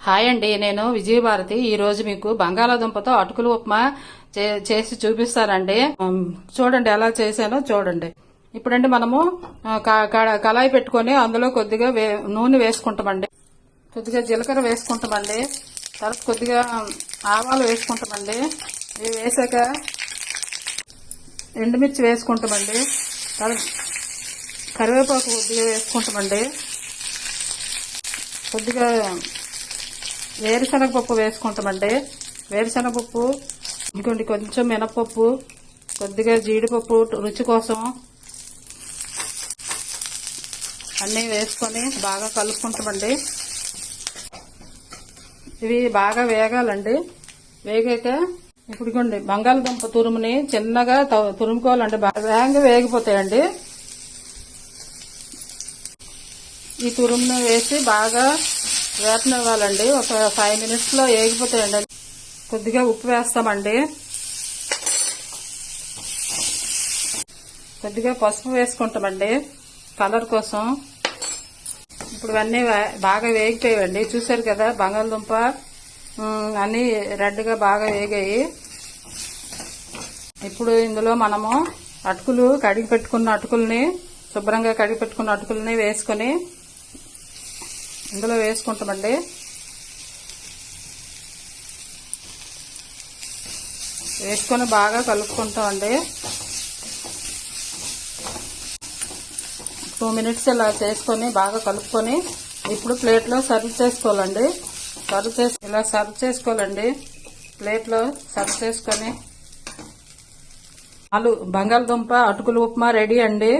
Hi అండి, నేను విజయభారతి. ఈ రోజు మీకు బంగాళాదుంపతో అటుకులు ఉప్మా చేసి చూపిస్తానండి. చూడండి ఎలా చేశానో చూడండి. ఇప్పుడండి మనము కళాయి పెట్టుకొని అందులో కొద్దిగా నూనె వేసుకుంటామండి, కొద్దిగా జీలకర్ర వేసుకుంటామండి, తర్వాత కొద్దిగా ఆవాలు వేసుకుంటామండి. ఇవి వేసాక ఎండుమిర్చి వేసుకుంటామండి, తర్వాత కరివేపాకు కొద్దిగా వేసుకుంటామండి, కొద్దిగా వేరుశనగపప్పు వేసుకుంటామండి. వేరుశనగపప్పు, ఇంకోండి కొంచెం మినపప్పు, కొద్దిగా జీడిపప్పు రుచి కోసం అన్నీ వేసుకొని బాగా కలుపుకుంటామండి. ఇవి బాగా వేగాలండి. వేగాక ఇప్పుడుకోండి బంగాళదుంప తురుముని చిన్నగా తురుముకోవాలండి. వేగంగా వేగిపోతాయండి. ఈ తురుమును వేసి బాగా వేపనివ్వాలండి. ఒక 5 minutes లో వేగిపోతాయండి. కొద్దిగా ఉప్పు వేస్తామండి, కొద్దిగా పసుపు వేసుకుంటామండి కలర్ కోసం. ఇప్పుడు ఇవన్నీ బాగా వేగిపోయాయండి. చూసారు కదా, బంగాళదుంప అన్నీ రెడ్గా బాగా వేగాయి. ఇప్పుడు ఇందులో మనము శుభ్రంగా కడిగి పెట్టుకున్న అటుకుల్ని వేసుకొని ఇందులో వేసుకుంటామండి. వేసుకొని బాగా కలుపుకుంటామండి. 2 minutes ఇలా చేసుకొని బాగా కలుపుకొని ఇప్పుడు ప్లేట్లో సర్వ్ చేసుకోవాలండి. ఇలా సర్వ్ చేసుకోవాలండి. ప్లేట్లో సర్వ్ చేసుకొని బంగాళదుంప అటుకులు ఉప్మా రెడీ అండి.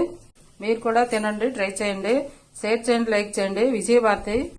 మీరు కూడా తినండి, ట్రై చేయండి, షేర్ చేయండి, లైక్ చేయండి. విజయభారతి.